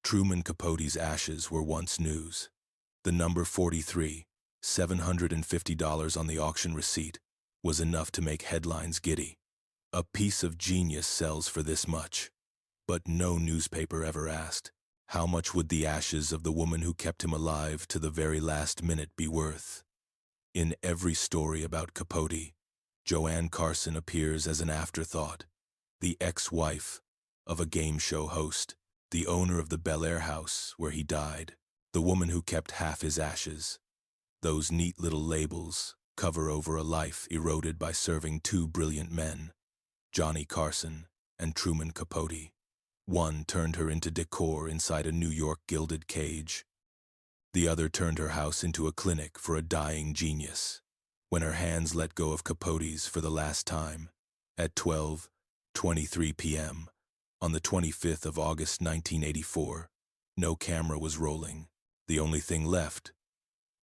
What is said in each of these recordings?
Truman Capote's ashes were once news. The number 43, $750 on the auction receipt, was enough to make headlines giddy. A piece of genius sells for this much. But no newspaper ever asked, how much would the ashes of the woman who kept him alive to the very last minute be worth? In every story about Capote, Joanne Carson appears as an afterthought, the ex-wife of a game show host, the owner of the Bel Air house where he died, the woman who kept half his ashes. Those neat little labels cover over a life eroded by serving two brilliant men, Johnny Carson and Truman Capote. One turned her into decor inside a New York gilded cage. The other turned her house into a clinic for a dying genius. When her hands let go of Capote's for the last time, at 12:23 p.m., on the 25th of August 1984, no camera was rolling. The only thing left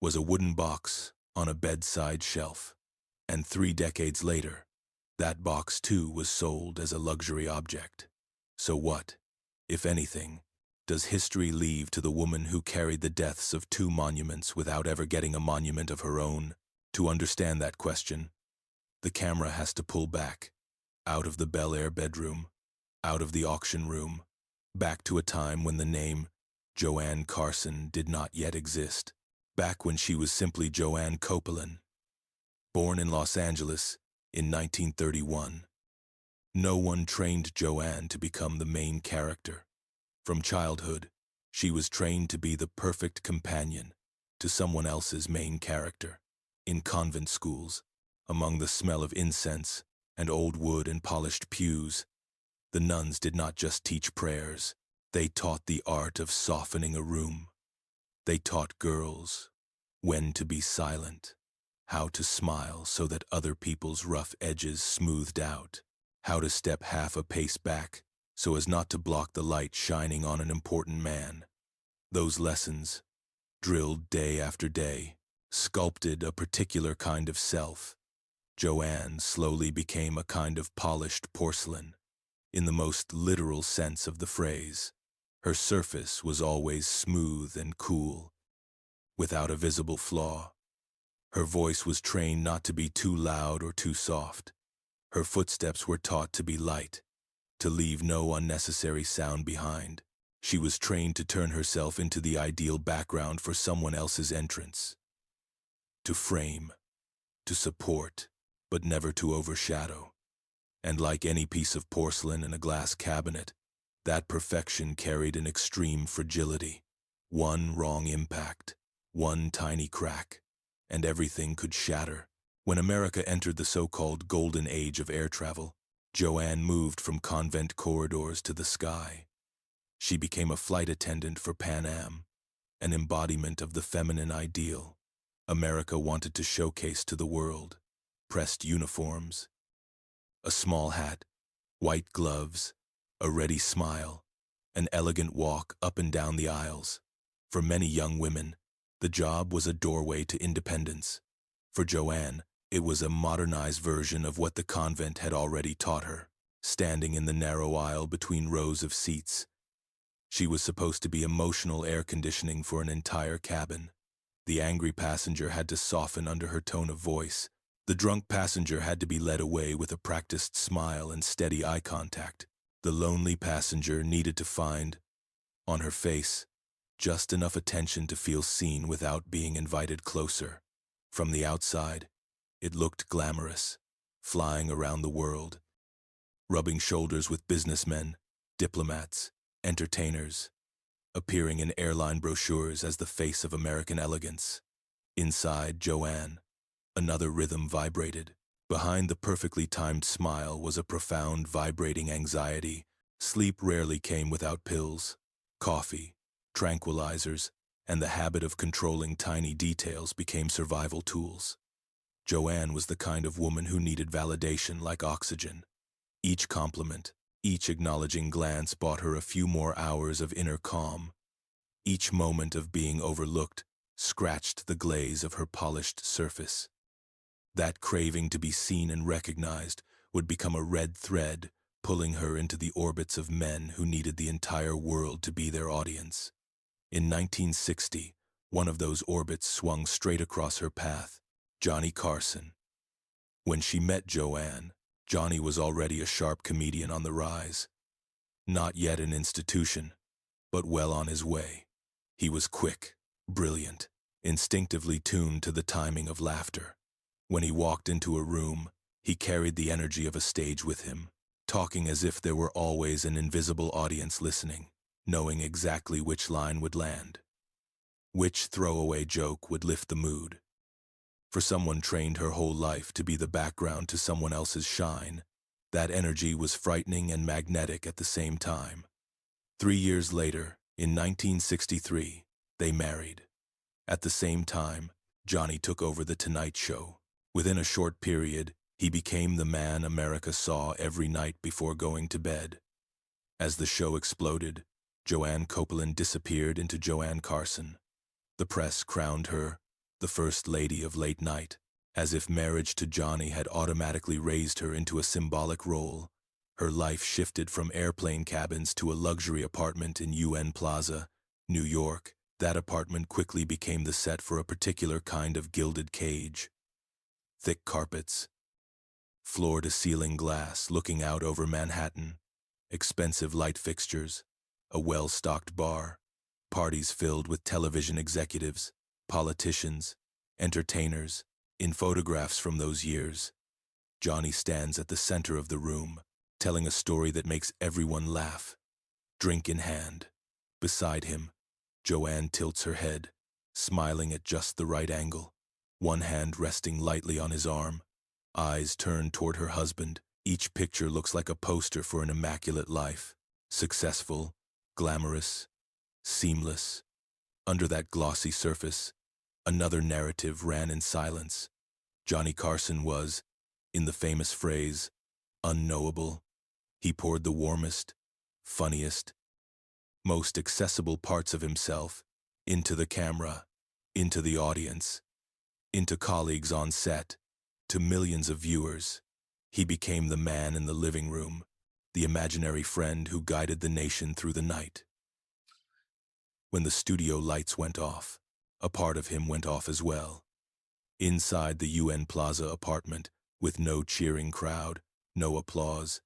was a wooden box on a bedside shelf. And 3 decades later, that box too was sold as a luxury object. So what, if anything, does history leave to the woman who carried the deaths of 2 monuments without ever getting a monument of her own? To understand that question, the camera has to pull back, out of the Bel Air bedroom, out of the auction room, back to a time when the name Joanne Carson did not yet exist, back when she was simply Joanne Copeland. Born in Los Angeles in 1931, no one trained Joanne to become the main character. From childhood, she was trained to be the perfect companion to someone else's main character. In convent schools, among the smell of incense and old wood and polished pews, the nuns did not just teach prayers, they taught the art of softening a room. They taught girls when to be silent, how to smile so that other people's rough edges smoothed out, how to step half a pace back so as not to block the light shining on an important man. Those lessons, drilled day after day, sculpted a particular kind of self. Joanne slowly became a kind of polished porcelain, in the most literal sense of the phrase. Her surface was always smooth and cool, without a visible flaw. Her voice was trained not to be too loud or too soft. Her footsteps were taught to be light, to leave no unnecessary sound behind. She was trained to turn herself into the ideal background for someone else's entrance. To frame, to support, but never to overshadow. And like any piece of porcelain in a glass cabinet, that perfection carried an extreme fragility. One wrong impact, one tiny crack, and everything could shatter. When America entered the so-called golden age of air travel, Joanne moved from convent corridors to the sky. She became a flight attendant for Pan Am, an embodiment of the feminine ideal America wanted to showcase to the world. Pressed uniforms, a small hat, white gloves, a ready smile, an elegant walk up and down the aisles. For many young women, the job was a doorway to independence. For Joanne, it was a modernized version of what the convent had already taught her, standing in the narrow aisle between rows of seats. She was supposed to be emotional air conditioning for an entire cabin. The angry passenger had to soften under her tone of voice. The drunk passenger had to be led away with a practiced smile and steady eye contact. The lonely passenger needed to find, on her face, just enough attention to feel seen without being invited closer. From the outside, it looked glamorous, flying around the world, rubbing shoulders with businessmen, diplomats, entertainers, appearing in airline brochures as the face of American elegance. Inside Joanne, another rhythm vibrated. Behind the perfectly timed smile was a profound, vibrating anxiety. Sleep rarely came without pills, coffee, tranquilizers, and the habit of controlling tiny details became survival tools. Joanne was the kind of woman who needed validation like oxygen. Each compliment, each acknowledging glance bought her a few more hours of inner calm. Each moment of being overlooked scratched the glaze of her polished surface. That craving to be seen and recognized would become a red thread pulling her into the orbits of men who needed the entire world to be their audience. In 1960, one of those orbits swung straight across her path, Johnny Carson. When she met Joanne, Johnny was already a sharp comedian on the rise. Not yet an institution, but well on his way. He was quick, brilliant, instinctively tuned to the timing of laughter. When he walked into a room, he carried the energy of a stage with him, talking as if there were always an invisible audience listening, knowing exactly which line would land, which throwaway joke would lift the mood. For someone trained her whole life to be the background to someone else's shine, that energy was frightening and magnetic at the same time. 3 years later, in 1963, they married. At the same time, Johnny took over The Tonight Show. Within a short period, he became the man America saw every night before going to bed. As the show exploded, Joanne Carson disappeared into Joanne Carson. The press crowned her the First Lady of Late Night, as if marriage to Johnny had automatically raised her into a symbolic role. Her life shifted from airplane cabins to a luxury apartment in UN Plaza, New York. That apartment quickly became the set for a particular kind of gilded cage. Thick carpets, floor-to-ceiling glass looking out over Manhattan, expensive light fixtures, a well-stocked bar, parties filled with television executives, politicians, entertainers. In photographs from those years, Johnny stands at the center of the room, telling a story that makes everyone laugh. Drink in hand. Beside him, Joanne tilts her head, smiling at just the right angle, one hand resting lightly on his arm, eyes turned toward her husband. Each picture looks like a poster for an immaculate life. Successful, glamorous, seamless. Under that glossy surface, another narrative ran in silence. Johnny Carson was, in the famous phrase, unknowable. He poured the warmest, funniest, most accessible parts of himself into the camera, into the audience, into colleagues on set, to millions of viewers. He became the man in the living room, the imaginary friend who guided the nation through the night. When the studio lights went off, a part of him went off as well. Inside the UN Plaza apartment, with no cheering crowd, no applause,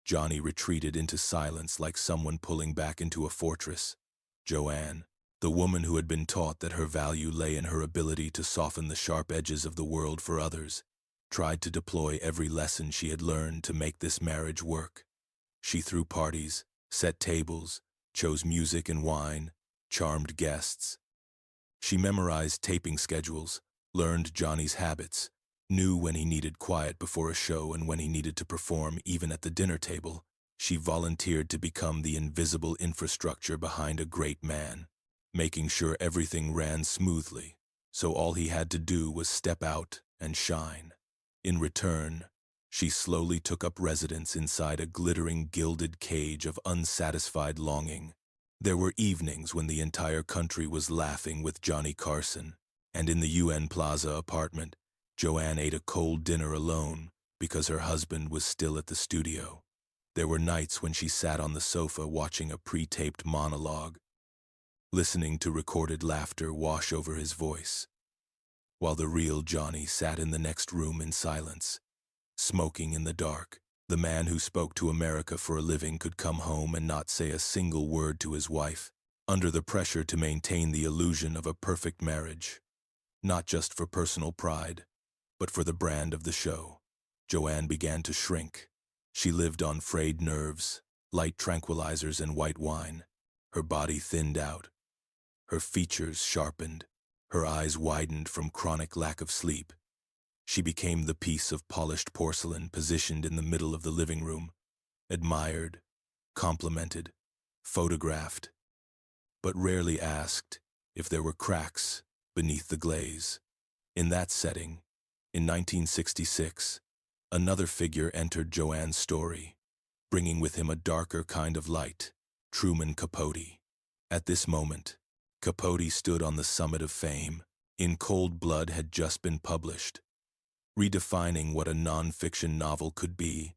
Johnny retreated into silence like someone pulling back into a fortress. Joanne, the woman who had been taught that her value lay in her ability to soften the sharp edges of the world for others, tried to deploy every lesson she had learned to make this marriage work. She threw parties, set tables, chose music and wine, charmed guests. She memorized taping schedules, learned Johnny's habits, knew when he needed quiet before a show and when he needed to perform even at the dinner table. She volunteered to become the invisible infrastructure behind a great man, making sure everything ran smoothly, so all he had to do was step out and shine. In return, she slowly took up residence inside a glittering gilded cage of unsatisfied longing. There were evenings when the entire country was laughing with Johnny Carson, and in the UN Plaza apartment, Joanne ate a cold dinner alone because her husband was still at the studio. There were nights when she sat on the sofa watching a pre-taped monologue, listening to recorded laughter wash over his voice, while the real Johnny sat in the next room in silence, smoking in the dark. The man who spoke to America for a living could come home and not say a single word to his wife, under the pressure to maintain the illusion of a perfect marriage. Not just for personal pride, but for the brand of the show. Joanne began to shrink. She lived on frayed nerves, light tranquilizers and white wine. Her body thinned out, her features sharpened, her eyes widened from chronic lack of sleep. She became the piece of polished porcelain positioned in the middle of the living room, admired, complimented, photographed, but rarely asked if there were cracks beneath the glaze. In that setting, in 1966, another figure entered Joanne's story, bringing with him a darker kind of light, Truman Capote. At this moment, Capote stood on the summit of fame. In Cold Blood had just been published, redefining what a non-fiction novel could be,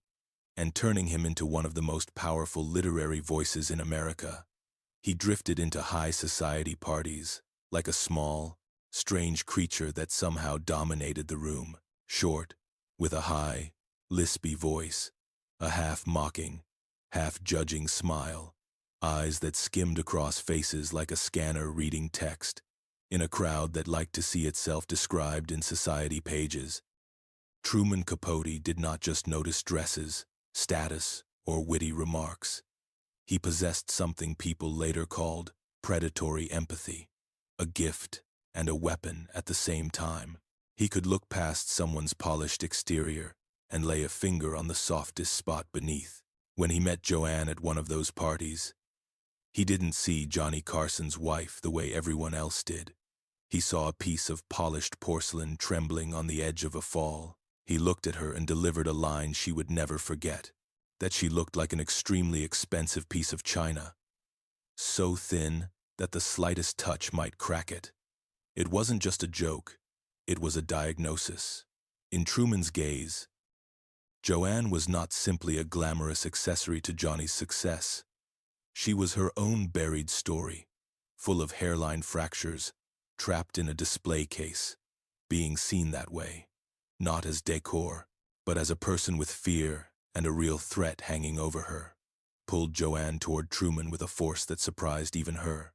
and turning him into one of the most powerful literary voices in America. He drifted into high society parties, like a small, strange creature that somehow dominated the room, short, with a high, lispy voice, a half-mocking, half-judging smile, eyes that skimmed across faces like a scanner reading text, in a crowd that liked to see itself described in society pages. Truman Capote did not just notice dresses, status, or witty remarks. He possessed something people later called predatory empathy, a gift and a weapon at the same time. He could look past someone's polished exterior and lay a finger on the softest spot beneath. When he met Joanne at one of those parties, he didn't see Johnny Carson's wife the way everyone else did. He saw a piece of polished porcelain trembling on the edge of a fall. He looked at her and delivered a line she would never forget, that she looked like an extremely expensive piece of china, so thin that the slightest touch might crack it. It wasn't just a joke, it was a diagnosis. In Truman's gaze, Joanne was not simply a glamorous accessory to Johnny's success. She was her own buried story, full of hairline fractures, trapped in a display case, being seen that way, not as decor, but as a person with fear and a real threat hanging over her, pulled Joanne toward Truman with a force that surprised even her.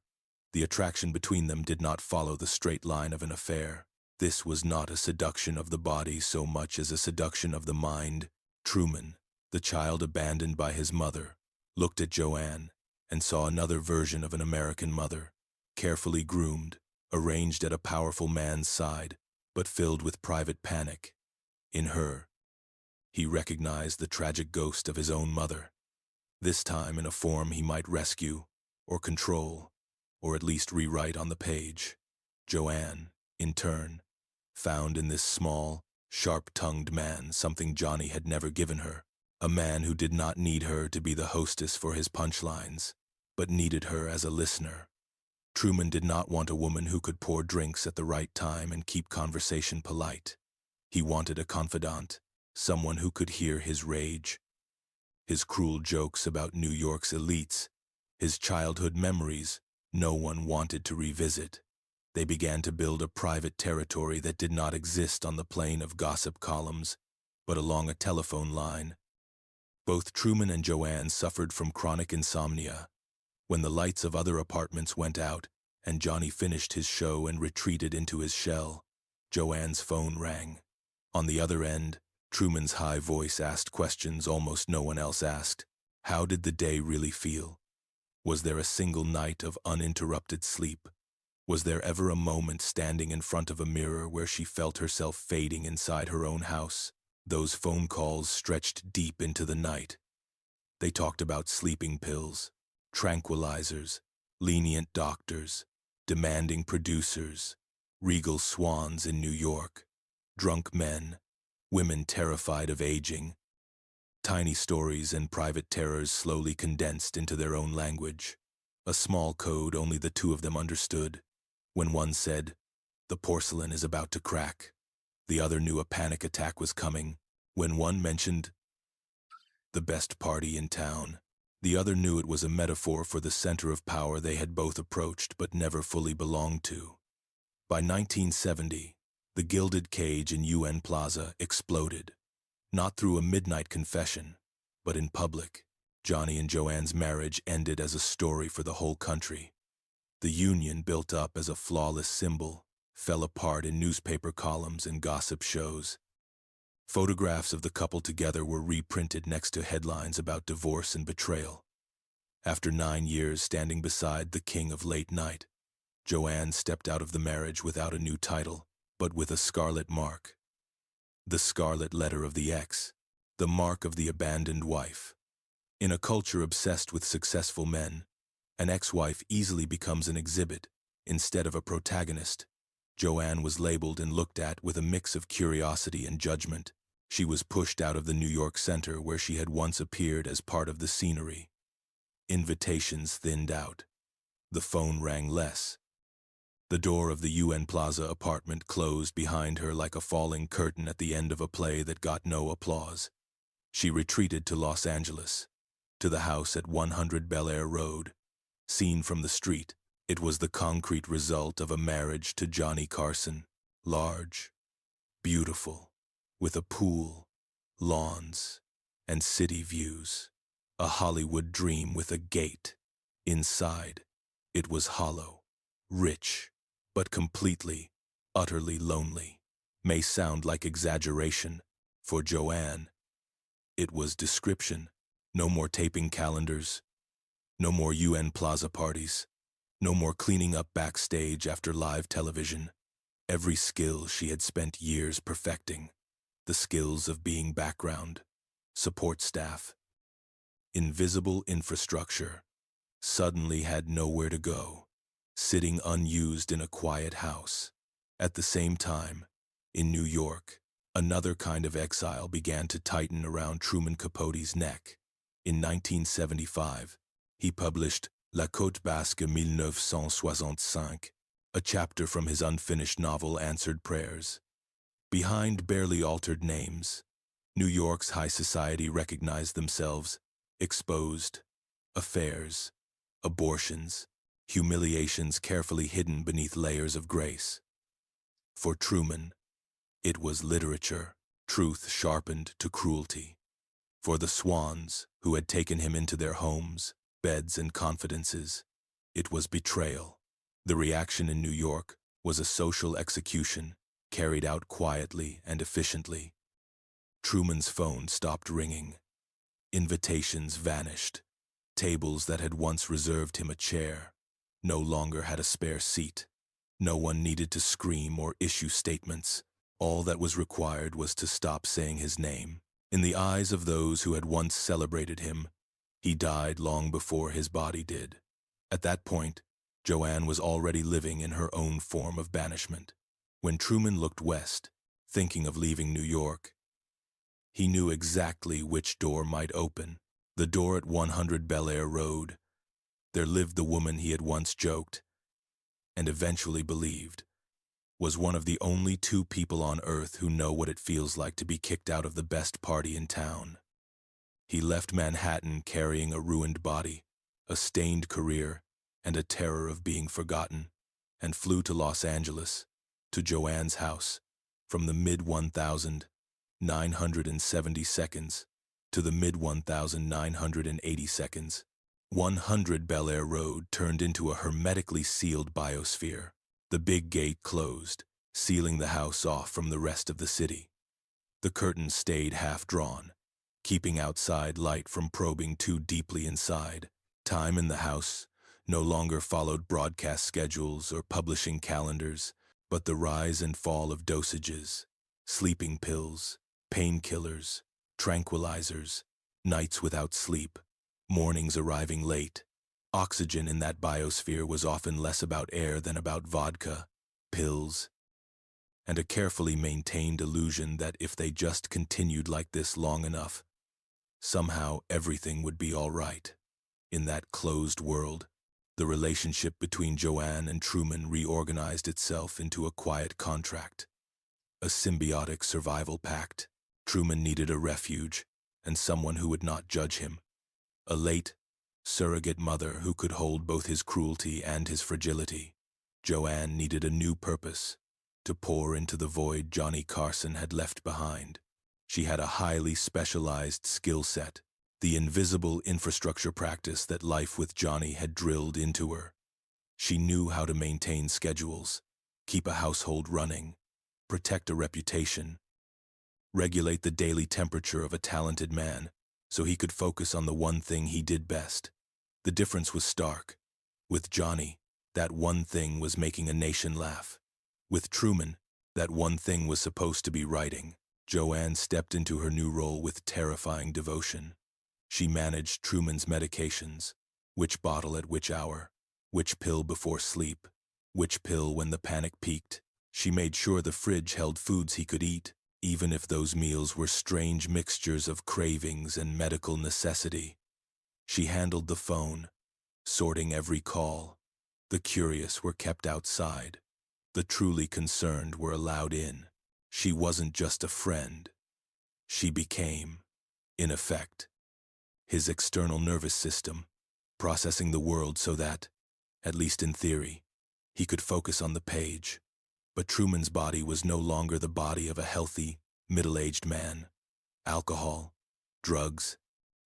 The attraction between them did not follow the straight line of an affair. This was not a seduction of the body so much as a seduction of the mind. Truman, the child abandoned by his mother, looked at Joanne and saw another version of an American mother, carefully groomed, arranged at a powerful man's side, but filled with private panic. In her, he recognized the tragic ghost of his own mother, this time in a form he might rescue, or control, or at least rewrite on the page. Joanne, in turn, found in this small, sharp-tongued man something Johnny had never given her, a man who did not need her to be the hostess for his punchlines, but needed her as a listener. Truman did not want a woman who could pour drinks at the right time and keep conversation polite. He wanted a confidant, someone who could hear his rage, his cruel jokes about New York's elites, his childhood memories no one wanted to revisit. They began to build a private territory that did not exist on the plane of gossip columns, but along a telephone line. Both Truman and Joanne suffered from chronic insomnia. When the lights of other apartments went out and Johnny finished his show and retreated into his shell, Joanne's phone rang. On the other end, Truman's high voice asked questions almost no one else asked. How did the day really feel? Was there a single night of uninterrupted sleep? Was there ever a moment standing in front of a mirror where she felt herself fading inside her own house? Those phone calls stretched deep into the night. They talked about sleeping pills, tranquilizers, lenient doctors, demanding producers, regal swans in New York, drunk men, women terrified of aging. Tiny stories and private terrors slowly condensed into their own language, a small code only the two of them understood. When one said, "The porcelain is about to crack," the other knew a panic attack was coming. When one mentioned the best party in town, the other knew it was a metaphor for the center of power they had both approached but never fully belonged to. By 1970, the gilded cage in UN Plaza exploded, not through a midnight confession, but in public. Johnny and Joanne's marriage ended as a story for the whole country. The union, built up as a flawless symbol, fell apart in newspaper columns and gossip shows. Photographs of the couple together were reprinted next to headlines about divorce and betrayal. After 9 years standing beside the king of late night, Joanne stepped out of the marriage without a new title, but with a scarlet mark. The scarlet letter of the ex, the mark of the abandoned wife. In a culture obsessed with successful men, an ex-wife easily becomes an exhibit instead of a protagonist. Joanne was labeled and looked at with a mix of curiosity and judgment. She was pushed out of the New York Center where she had once appeared as part of the scenery. Invitations thinned out. The phone rang less. The door of the UN Plaza apartment closed behind her like a falling curtain at the end of a play that got no applause. She retreated to Los Angeles, to the house at 100 Bel Air Road. Seen from the street, it was the concrete result of a marriage to Johnny Carson. Large, beautiful, with a pool, lawns, and city views. A Hollywood dream with a gate. Inside, it was hollow, rich, but completely, utterly lonely. May sound like exaggeration. For Joanne, it was description. No more taping calendars, no more UN Plaza parties, no more cleaning up backstage after live television. Every skill she had spent years perfecting, the skills of being background, support staff, invisible infrastructure, suddenly had nowhere to go, sitting unused in a quiet house. At the same time, in New York, another kind of exile began to tighten around Truman Capote's neck. In 1975, he published La Côte Basque 1965, a chapter from his unfinished novel Answered Prayers. Behind barely altered names, New York's high society recognized themselves, exposed, affairs, abortions, humiliations carefully hidden beneath layers of grace. For Truman, it was literature, truth sharpened to cruelty. For the swans, who had taken him into their homes, beds, and confidences, it was betrayal. The reaction in New York was a social execution, carried out quietly and efficiently. Truman's phone stopped ringing. Invitations vanished. Tables that had once reserved him a chair no longer had a spare seat. No one needed to scream or issue statements. All that was required was to stop saying his name. In the eyes of those who had once celebrated him, he died long before his body did. At that point, Joanne was already living in her own form of banishment. When Truman looked west, thinking of leaving New York, he knew exactly which door might open. The door at 100 Bel Air Road. There lived the woman he had once joked, and eventually believed, was one of the only two people on earth who know what it feels like to be kicked out of the best party in town. He left Manhattan carrying a ruined body, a stained career, and a terror of being forgotten, and flew to Los Angeles, to Joanne's house, from the mid-1970s to the mid-1980s. 100 Bel Air Road turned into a hermetically sealed biosphere. The big gate closed, sealing the house off from the rest of the city. The curtains stayed half-drawn, keeping outside light from probing too deeply inside. Time in the house no longer followed broadcast schedules or publishing calendars, but the rise and fall of dosages, sleeping pills, painkillers, tranquilizers, nights without sleep, mornings arriving late. Oxygen in that biosphere was often less about air than about vodka, pills, and a carefully maintained illusion that if they just continued like this long enough, somehow everything would be all right. In that closed world, the relationship between Joanne and Truman reorganized itself into a quiet contract, a symbiotic survival pact. Truman needed a refuge and someone who would not judge him, a late, surrogate mother who could hold both his cruelty and his fragility. Joanne needed a new purpose, to pour into the void Johnny Carson had left behind. She had a highly specialized skill set, the invisible infrastructure practice that life with Johnny had drilled into her. She knew how to maintain schedules, keep a household running, protect a reputation, regulate the daily temperature of a talented man so he could focus on the one thing he did best. The difference was stark. With Johnny, that one thing was making a nation laugh. With Truman, that one thing was supposed to be writing. Joanne stepped into her new role with terrifying devotion. She managed Truman's medications, which bottle at which hour, which pill before sleep, which pill when the panic peaked. She made sure the fridge held foods he could eat, even if those meals were strange mixtures of cravings and medical necessity. She handled the phone, sorting every call. The curious were kept outside. The truly concerned were allowed in. She wasn't just a friend. She became In effect, his external nervous system, processing the world so that, at least in theory, he could focus on the page. But Truman's body was no longer the body of a healthy, middle-aged man. Alcohol, drugs,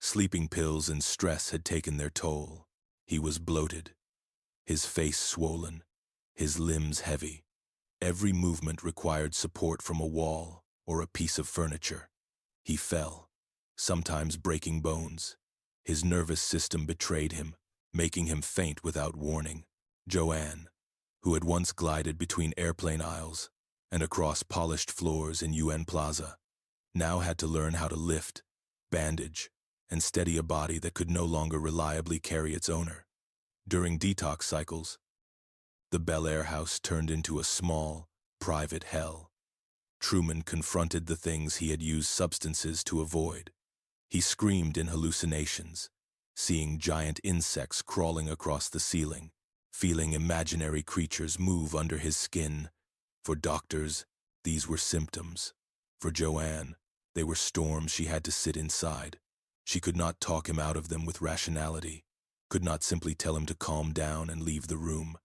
sleeping pills, and stress had taken their toll. He was bloated, his face swollen, his limbs heavy. Every movement required support from a wall or a piece of furniture. He fell, sometimes breaking bones. His nervous system betrayed him, making him faint without warning. Joanne, who had once glided between airplane aisles and across polished floors in UN Plaza, now had to learn how to lift, bandage, and steady a body that could no longer reliably carry its owner. During detox cycles, the Bel Air house turned into a small, private hell. Truman confronted the things he had used substances to avoid. He screamed in hallucinations, seeing giant insects crawling across the ceiling, feeling imaginary creatures move under his skin. For doctors, these were symptoms. For Joanne, they were storms she had to sit inside. She could not talk him out of them with rationality, could not simply tell him to calm down and leave the room.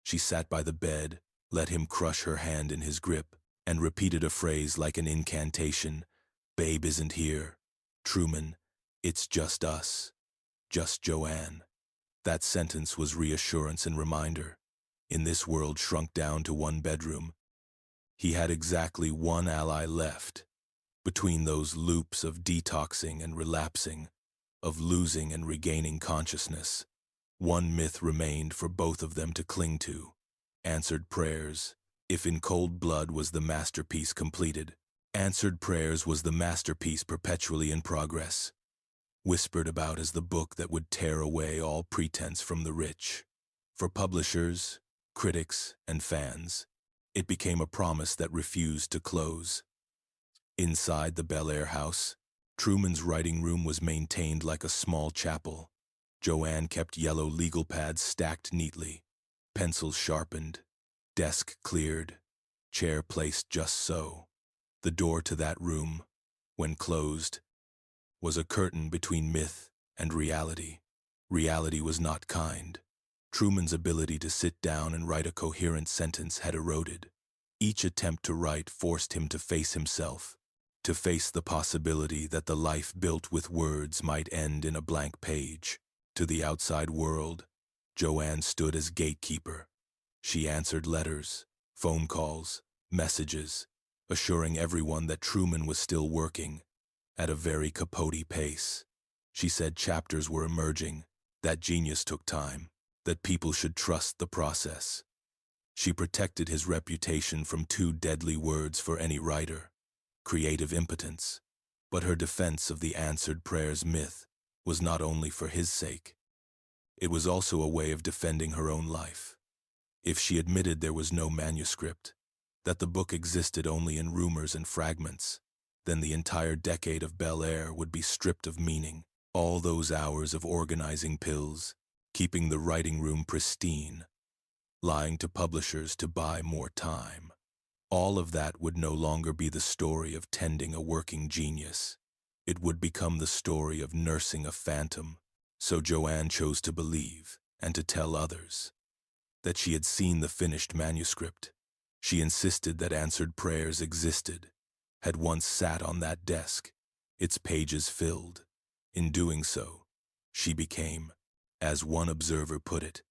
She sat by the bed, let him crush her hand in his grip, and repeated a phrase like an incantation. "Babe isn't here. Truman, it's just us. Just Joanne." That sentence was reassurance and reminder. In this world shrunk down to one bedroom, he had exactly one ally left. Between those loops of detoxing and relapsing, of losing and regaining consciousness, one myth remained for both of them to cling to. Answered prayers. If In Cold Blood was the masterpiece completed, Answered Prayers was the masterpiece perpetually in progress, whispered about as the book that would tear away all pretense from the rich. For publishers, critics, and fans, it became a promise that refused to close. Inside the Bel Air house, Truman's writing room was maintained like a small chapel. Joanne kept yellow legal pads stacked neatly, pencils sharpened, desk cleared, chair placed just so. The door to that room, when closed, was a curtain between myth and reality. Reality was not kind. Truman's ability to sit down and write a coherent sentence had eroded. Each attempt to write forced him to face himself, to face the possibility that the life built with words might end in a blank page. To the outside world, Joanne stood as gatekeeper. She answered letters, phone calls, messages, assuring everyone that Truman was still working, at a very Capote pace. She said chapters were emerging, that genius took time, that people should trust the process. She protected his reputation from two deadly words for any writer: creative impotence. But her defense of the answered prayers myth was not only for his sake. It was also a way of defending her own life. If she admitted there was no manuscript, that the book existed only in rumors and fragments, then the entire decade of Bel Air would be stripped of meaning. All those hours of organizing pills, keeping the writing room pristine, lying to publishers to buy more time. All of that would no longer be the story of tending a working genius. It would become the story of nursing a phantom. So Joanne chose to believe, and to tell others, that she had seen the finished manuscript. She insisted that Answered Prayers existed, had once sat on that desk, its pages filled. In doing so, she became, as one observer put it,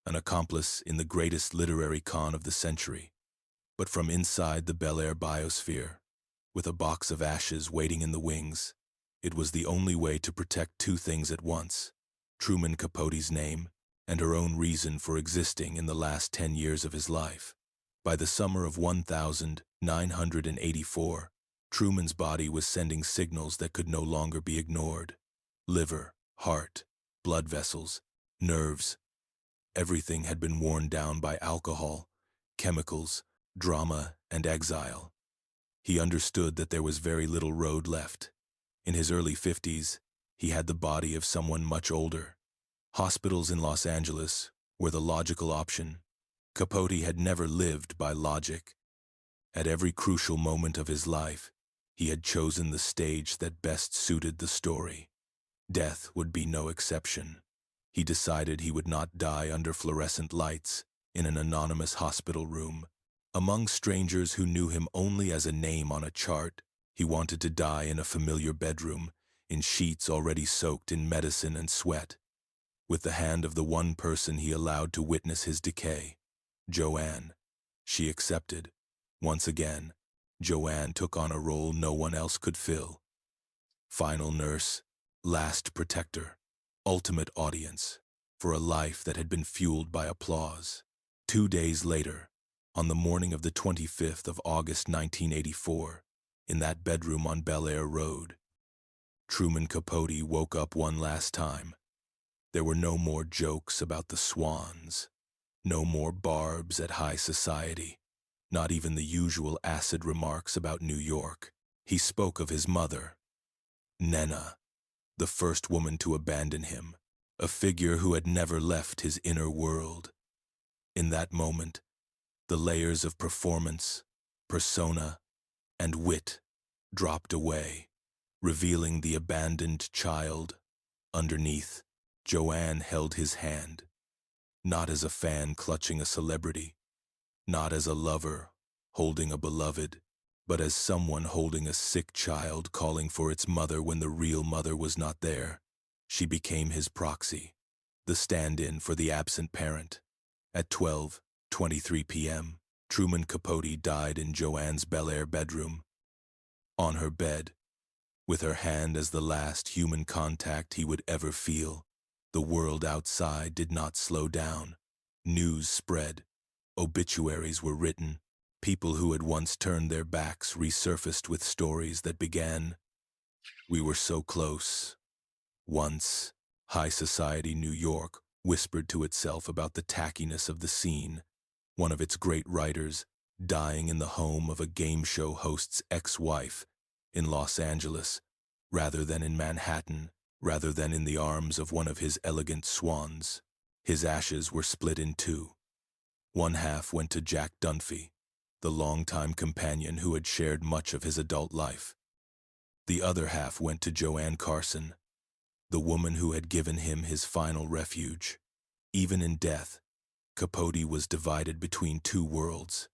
an accomplice in the greatest literary con of the century. But from inside the Bel Air biosphere, with a box of ashes waiting in the wings, it was the only way to protect two things at once: Truman Capote's name and her own reason for existing in the last 10 years of his life. By the summer of 1984, Truman's body was sending signals that could no longer be ignored. Liver, heart, blood vessels, nerves, everything had been worn down by alcohol, chemicals, drama, and exile. He understood that there was very little road left. In his early 50s, he had the body of someone much older. Hospitals in Los Angeles were the logical option. Capote had never lived by logic. At every crucial moment of his life, He had chosen the stage that best suited the story. Death would be no exception. He decided he would not die under fluorescent lights, in an anonymous hospital room, among strangers who knew him only as a name on a chart. He wanted to die in a familiar bedroom, in sheets already soaked in medicine and sweat, with the hand of the one person he allowed to witness his decay, Joanne. She accepted. Once again, Joanne took on a role no one else could fill. Final nurse, last protector, ultimate audience, for a life that had been fueled by applause. 2 days later, on the morning of the 25th of August 1984, in that bedroom on Bel Air Road, Truman Capote woke up one last time. There were no more jokes about the swans, no more barbs at high society, not even the usual acid remarks about New York. He spoke of his mother, Nena, the first woman to abandon him, a figure who had never left his inner world. In that moment, the layers of performance, persona, and wit dropped away, revealing the abandoned child. Underneath, Joanne held his hand, not as a fan clutching a celebrity, not as a lover holding a beloved, but as someone holding a sick child calling for its mother when the real mother was not there. She became his proxy, the stand-in for the absent parent. At 12:23 p.m., Truman Capote died in Joanne's Bel Air bedroom. On her bed, with her hand as the last human contact he would ever feel, the world outside did not slow down. News spread. Obituaries were written. People who had once turned their backs resurfaced with stories that began, "We were so close." Once, high society New York whispered to itself about the tackiness of the scene, one of its great writers dying in the home of a game show host's ex-wife in Los Angeles, rather than in Manhattan, rather than in the arms of one of his elegant swans. His ashes were split in two. One half went to Jack Dunphy, the longtime companion who had shared much of his adult life. The other half went to Joanne Carson, the woman who had given him his final refuge. Even in death, Capote was divided between two worlds,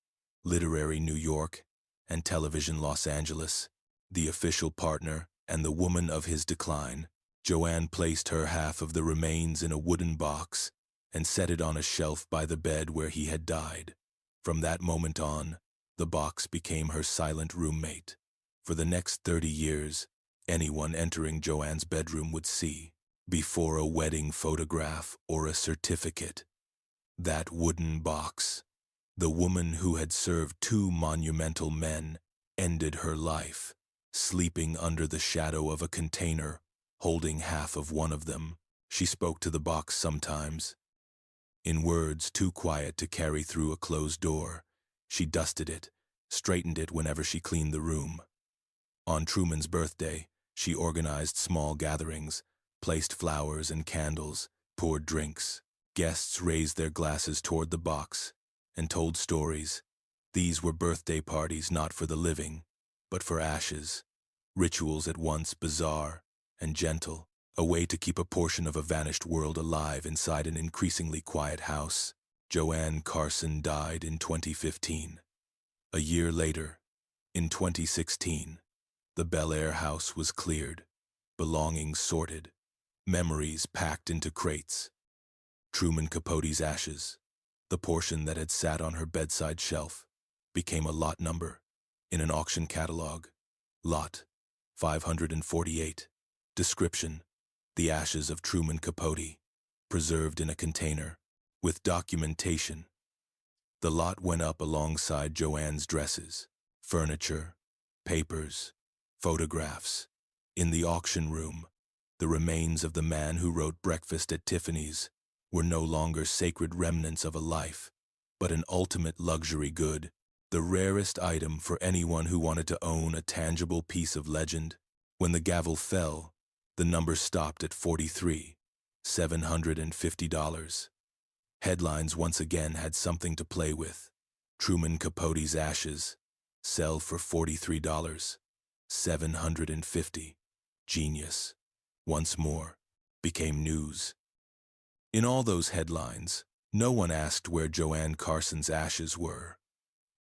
literary New York and television Los Angeles, the official partner and the woman of his decline. Joanne placed her half of the remains in a wooden box and set it on a shelf by the bed where he had died. From that moment on, the box became her silent roommate. For the next 30 years, anyone entering Joanne's bedroom would see, before a wedding photograph or a certificate, that wooden box. The woman who had served two monumental men ended her life, sleeping under the shadow of a container, holding half of one of them. She spoke to the box sometimes. In words too quiet to carry through a closed door, she dusted it, straightened it whenever she cleaned the room. On Truman's birthday, she organized small gatherings, placed flowers and candles, poured drinks. Guests raised their glasses toward the box and told stories. These were birthday parties not for the living, but for ashes, rituals at once bizarre and gentle, a way to keep a portion of a vanished world alive inside an increasingly quiet house. Joanne Carson died in 2015. A year later, in 2016, the Bel Air house was cleared, belongings sorted, memories packed into crates. Truman Capote's ashes, the portion that had sat on her bedside shelf, became a lot number in an auction catalog. Lot 548. Description: the ashes of Truman Capote, preserved in a container, with documentation. The lot went up alongside Joanne's dresses, furniture, papers, photographs. In the auction room, the remains of the man who wrote Breakfast at Tiffany's were no longer sacred remnants of a life, but an ultimate luxury good, the rarest item for anyone who wanted to own a tangible piece of legend. When the gavel fell, the number stopped at 43, $750. Headlines once again had something to play with. Truman Capote's ashes sell for $43. 750. Genius. Once more. Became news. In all those headlines, no one asked where Joanne Carson's ashes were.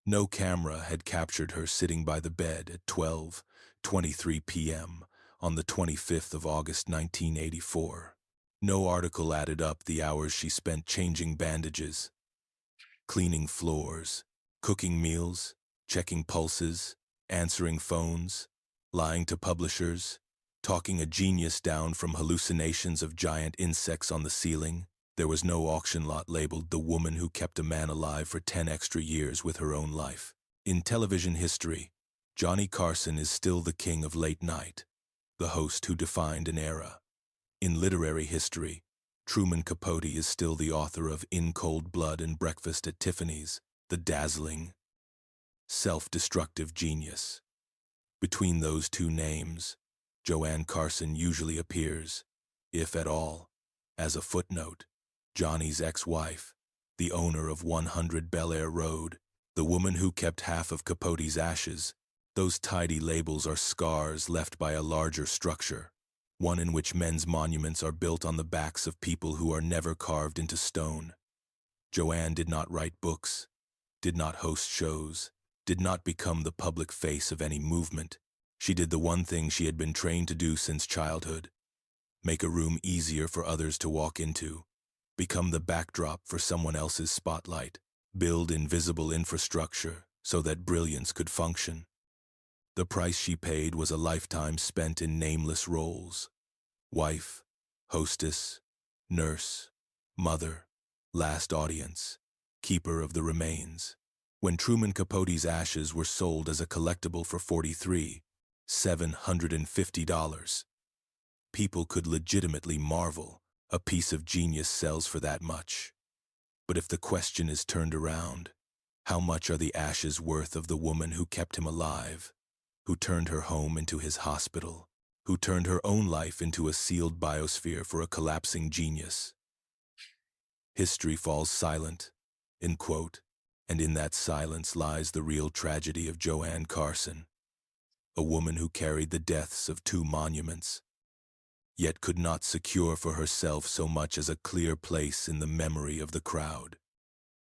No camera had captured her sitting by the bed at 12:23 p.m. on the 25th of August 1984. No article added up the hours she spent changing bandages, cleaning floors, cooking meals, checking pulses, answering phones, lying to publishers, talking a genius down from hallucinations of giant insects on the ceiling. There was no auction lot labeled "The Woman Who Kept a Man Alive for 10 Extra Years with Her Own Life." In television history, Johnny Carson is still the king of late night, the host who defined an era. In literary history, Truman Capote is still the author of In Cold Blood and Breakfast at Tiffany's, the dazzling, self-destructive genius. Between those two names, Joanne Carson usually appears, if at all, as a footnote. Johnny's ex-wife, the owner of 100 Bel Air Road, the woman who kept half of Capote's ashes. Those tidy labels are scars left by a larger structure, one in which men's monuments are built on the backs of people who are never carved into stone. Joanne did not write books, did not host shows, did not become the public face of any movement. She did the one thing she had been trained to do since childhood: make a room easier for others to walk into, become the backdrop for someone else's spotlight, build invisible infrastructure so that brilliance could function. The price she paid was a lifetime spent in nameless roles: wife, hostess, nurse, mother, last audience, keeper of the remains. When Truman Capote's ashes were sold as a collectible for $750, people could legitimately marvel a piece of genius sells for that much. But if the question is turned around, how much are the ashes worth of the woman who kept him alive, who turned her home into his hospital, who turned her own life into a sealed biosphere for a collapsing genius? History falls silent, in quote, and in that silence lies the real tragedy of Joanne Carson, a woman who carried the deaths of two monuments, yet could not secure for herself so much as a clear place in the memory of the crowd.